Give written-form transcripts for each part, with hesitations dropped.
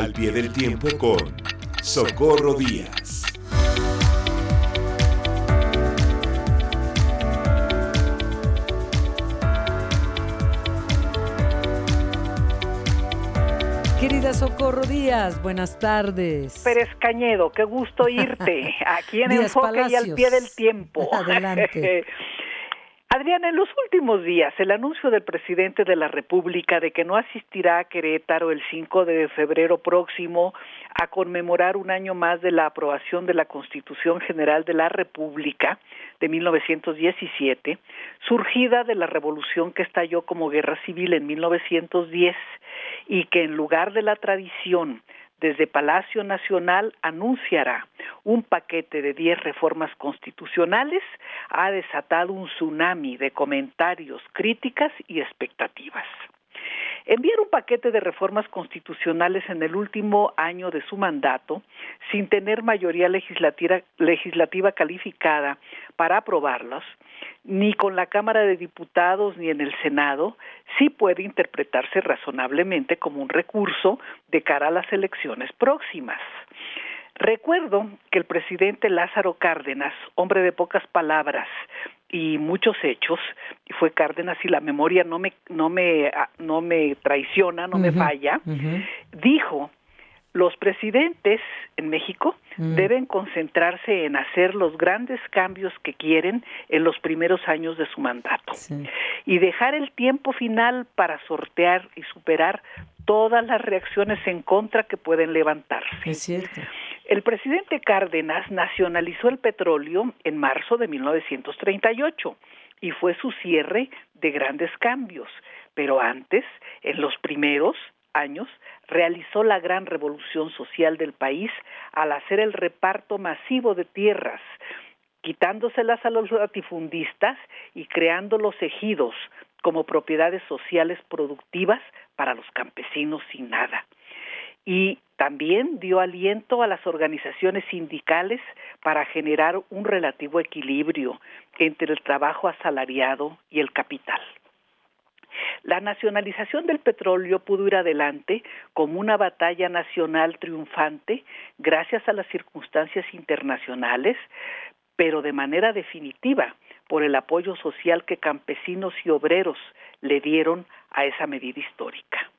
Al pie del tiempo con Socorro Díaz. Querida Socorro Díaz, buenas tardes. Pérez Cañedo, qué gusto irte aquí en Díaz Enfoque Palacios. Y al pie del tiempo. Adelante. Adriana, en los últimos días, el anuncio del presidente de la República de que no asistirá a Querétaro el 5 de febrero próximo a conmemorar un año más de la aprobación de la Constitución General de la República de 1917, surgida de la revolución que estalló como guerra civil en 1910, y que en lugar de la tradición desde Palacio Nacional anunciará un paquete de 10 reformas constitucionales, ha desatado un tsunami de comentarios, críticas y expectativas. Enviar un paquete de reformas constitucionales en el último año de su mandato, sin tener mayoría legislativa calificada para aprobarlos, ni con la Cámara de Diputados ni en el Senado, sí puede interpretarse razonablemente como un recurso de cara a las elecciones próximas. Recuerdo que el presidente Lázaro Cárdenas, hombre de pocas palabras y muchos hechos, y fue Cárdenas y la memoria no me traiciona, no me falla, dijo: los presidentes en México deben concentrarse en hacer los grandes cambios que quieren en los primeros años de su mandato y dejar el tiempo final para sortear y superar todas las reacciones en contra que pueden levantarse. Es cierto. El presidente Cárdenas nacionalizó el petróleo en marzo de 1938 y fue su cierre de grandes cambios, pero antes, en los primeros años, realizó la gran revolución social del país al hacer el reparto masivo de tierras, quitándoselas a los latifundistas y creando los ejidos como propiedades sociales productivas para los campesinos sin nada. Y también dio aliento a las organizaciones sindicales para generar un relativo equilibrio entre el trabajo asalariado y el capital. La nacionalización del petróleo pudo ir adelante como una batalla nacional triunfante gracias a las circunstancias internacionales, pero de manera definitiva por el apoyo social que campesinos y obreros le dieron a esa medida histórica.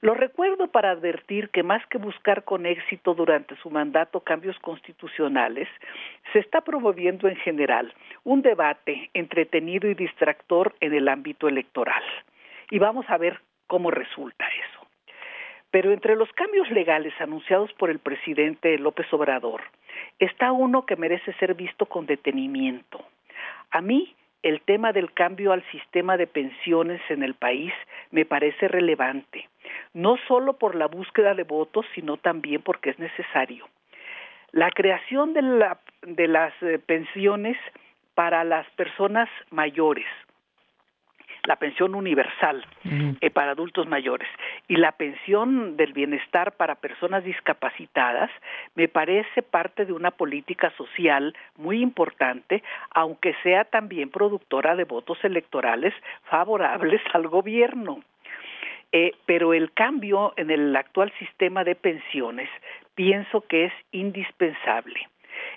Lo recuerdo para advertir que más que buscar con éxito durante su mandato cambios constitucionales, se está promoviendo en general un debate entretenido y distractor en el ámbito electoral. Y vamos a ver cómo resulta eso. Pero entre los cambios legales anunciados por el presidente López Obrador, está uno que merece ser visto con detenimiento. A mí, el tema del cambio al sistema de pensiones en el país me parece relevante, no solo por la búsqueda de votos, sino también porque es necesario. La creación de las pensiones para las personas mayores, la pensión universal para adultos mayores y la pensión del bienestar para personas discapacitadas me parece parte de una política social muy importante, aunque sea también productora de votos electorales favorables al gobierno. Pero el cambio en el actual sistema de pensiones pienso que es indispensable.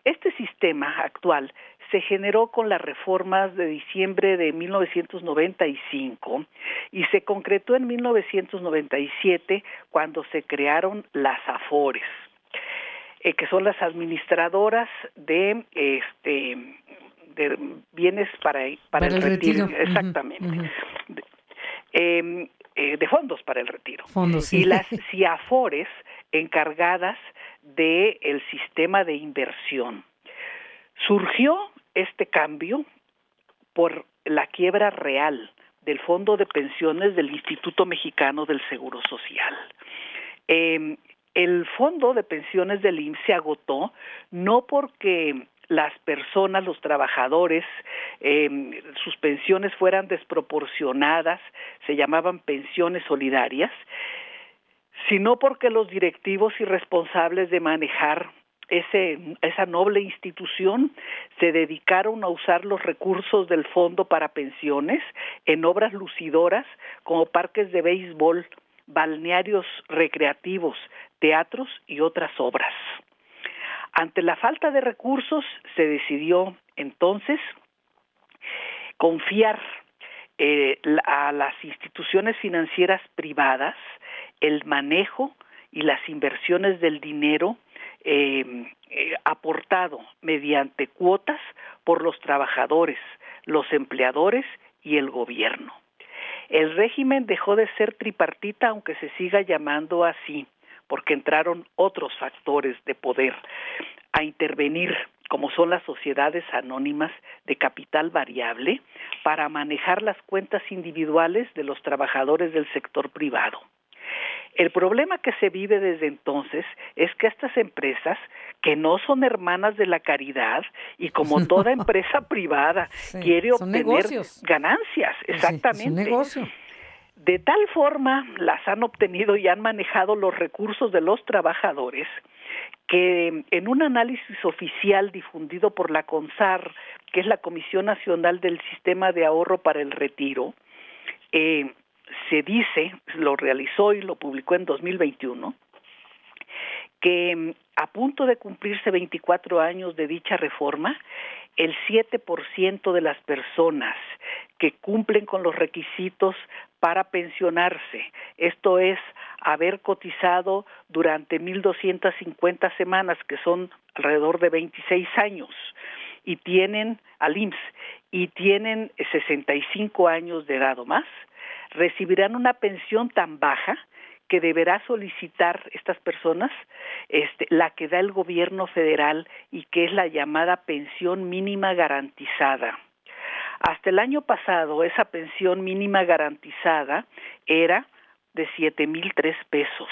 Este sistema actual se generó con las reformas de diciembre de 1995 y se concretó en 1997 cuando se crearon las AFORES, que son las administradoras de bienes para el retiro. Exactamente. De fondos para el retiro. Fondos, sí. Y las CIAFORES encargadas del sistema de inversión. Surgió este cambio por la quiebra real del Fondo de Pensiones del Instituto Mexicano del Seguro Social. El Fondo de Pensiones del IMSS se agotó no porque las personas, los trabajadores, sus pensiones fueran desproporcionadas, se llamaban pensiones solidarias, sino porque los directivos y responsables de manejar esa noble institución se dedicaron a usar los recursos del fondo para pensiones en obras lucidoras como parques de béisbol, balnearios recreativos, teatros y otras obras. Ante la falta de recursos, se decidió entonces confiar a las instituciones financieras privadas el manejo y las inversiones del dinero aportado mediante cuotas por los trabajadores, los empleadores y el gobierno. El régimen dejó de ser tripartita, aunque se siga llamando así, porque entraron otros factores de poder a intervenir, como son las sociedades anónimas de capital variable, para manejar las cuentas individuales de los trabajadores del sector privado. El problema que se vive desde entonces es que estas empresas, que no son hermanas de la caridad, y como toda empresa privada, quiere obtener ganancias, exactamente. Sí, es un negocio. De tal forma las han obtenido y han manejado los recursos de los trabajadores que en un análisis oficial difundido por la CONSAR, que es la Comisión Nacional del Sistema de Ahorro para el Retiro, se dice, lo realizó y lo publicó en 2021, que a punto de cumplirse 24 años de dicha reforma, el 7% de las personas que cumplen con los requisitos para pensionarse, esto es, haber cotizado durante 1,250 semanas, que son alrededor de 26 años, y tienen al IMSS, y tienen 65 años de edad o más, recibirán una pensión tan baja que deberá solicitar estas personas la que da el gobierno federal y que es la llamada pensión mínima garantizada. Hasta el año pasado esa pensión mínima garantizada era de 7,003 pesos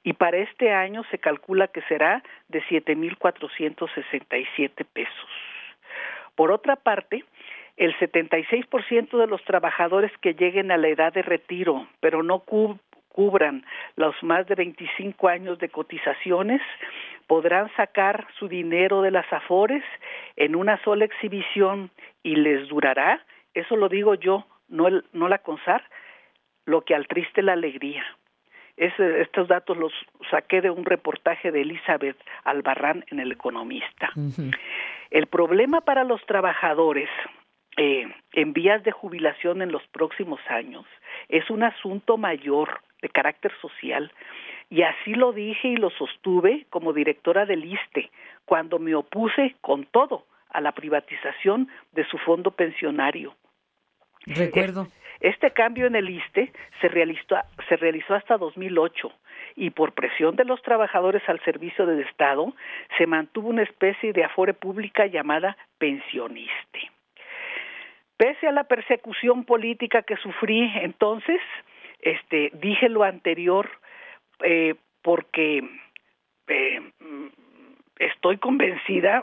y para este año se calcula que será de 7,467 pesos. Por otra parte, el 76% de los trabajadores que lleguen a la edad de retiro, pero no cubran los más de 25 años de cotizaciones, podrán sacar su dinero de las Afores en una sola exhibición y les durará, eso lo digo yo, no la CONSAR, lo que al triste la alegría. Estos datos los saqué de un reportaje de Elizabeth Albarrán en El Economista. Uh-huh. El problema para los trabajadores en vías de jubilación en los próximos años es un asunto mayor de carácter social, y así lo dije y lo sostuve como directora del ISSSTE cuando me opuse con todo a la privatización de su fondo pensionario. Recuerdo. Este cambio en el ISSSTE se realizó hasta 2008 y por presión de los trabajadores al servicio del Estado se mantuvo una especie de afore pública llamada Pensioniste. Pese a la persecución política que sufrí entonces, dije lo anterior porque estoy convencida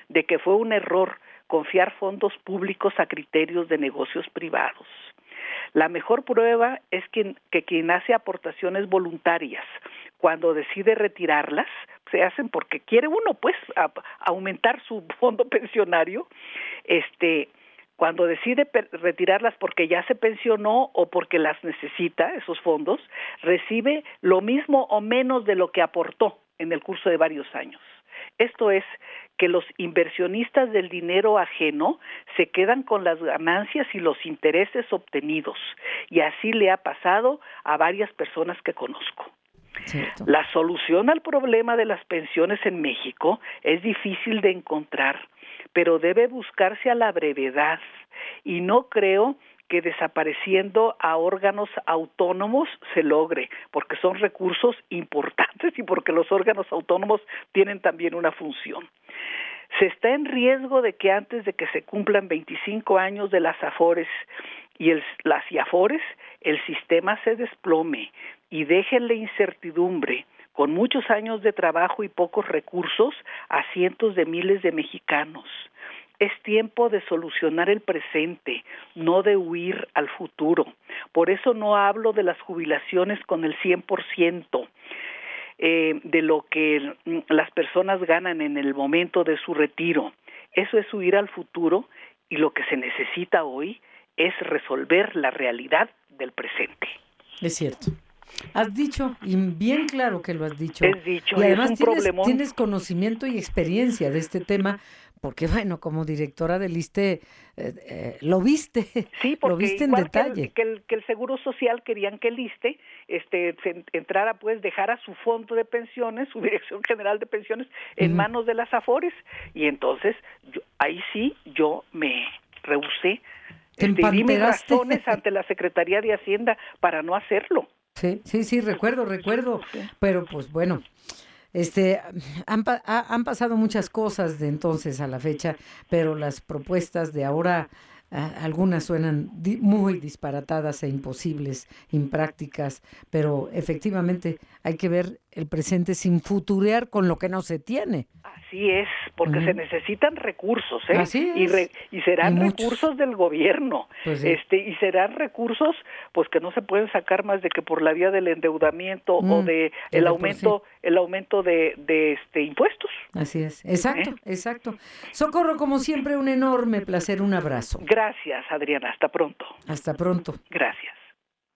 de que fue un error confiar fondos públicos a criterios de negocios privados. La mejor prueba es que quien hace aportaciones voluntarias, cuando decide retirarlas, se hacen porque quiere uno, pues, aumentar su fondo pensionario, cuando decide retirarlas porque ya se pensionó o porque las necesita, esos fondos, recibe lo mismo o menos de lo que aportó en el curso de varios años. Esto es, que los inversionistas del dinero ajeno se quedan con las ganancias y los intereses obtenidos, y así le ha pasado a varias personas que conozco. Cierto. La solución al problema de las pensiones en México es difícil de encontrar, pero debe buscarse a la brevedad, y no creo que desapareciendo a órganos autónomos se logre, porque son recursos importantes y porque los órganos autónomos tienen también una función. Se está en riesgo de que antes de que se cumplan 25 años de las Afores y las IAFORES, el sistema se desplome y deje en la incertidumbre, con muchos años de trabajo y pocos recursos, a cientos de miles de mexicanos. Es tiempo de solucionar el presente, no de huir al futuro. Por eso no hablo de las jubilaciones con el 100% de lo que las personas ganan en el momento de su retiro. Eso es huir al futuro, y lo que se necesita hoy es resolver la realidad del presente. Es cierto. Has dicho, y bien claro que lo has dicho. Es dicho, y además es un problemón. tienes conocimiento y experiencia de este tema, porque bueno, como directora del ISSSTE, lo viste, Sí, porque lo viste en igual detalle. que el Seguro Social querían que el ISSSTE entrara, pues, dejara su fondo de pensiones, su Dirección General de Pensiones, en manos de las AFORES, y entonces ahí sí yo me rehusé. Te Di mis empanteraste. razones ante la Secretaría de Hacienda para no hacerlo. Sí, recuerdo, pero pues bueno, han pasado muchas cosas de entonces a la fecha, pero las propuestas de ahora, algunas suenan muy disparatadas e imposibles, imprácticas, pero efectivamente hay que ver el presente sin futurear con lo que no se tiene. Así es, porque se necesitan recursos, Así es. Y serán Y muchos. recursos del gobierno, Pues sí. y serán recursos, pues, que no se pueden sacar más de que por la vía del endeudamiento o de el aumento de impuestos. Así es, exacto. Socorro, como siempre, un enorme placer, un abrazo. Gracias, Adriana, hasta pronto. Hasta pronto. Gracias.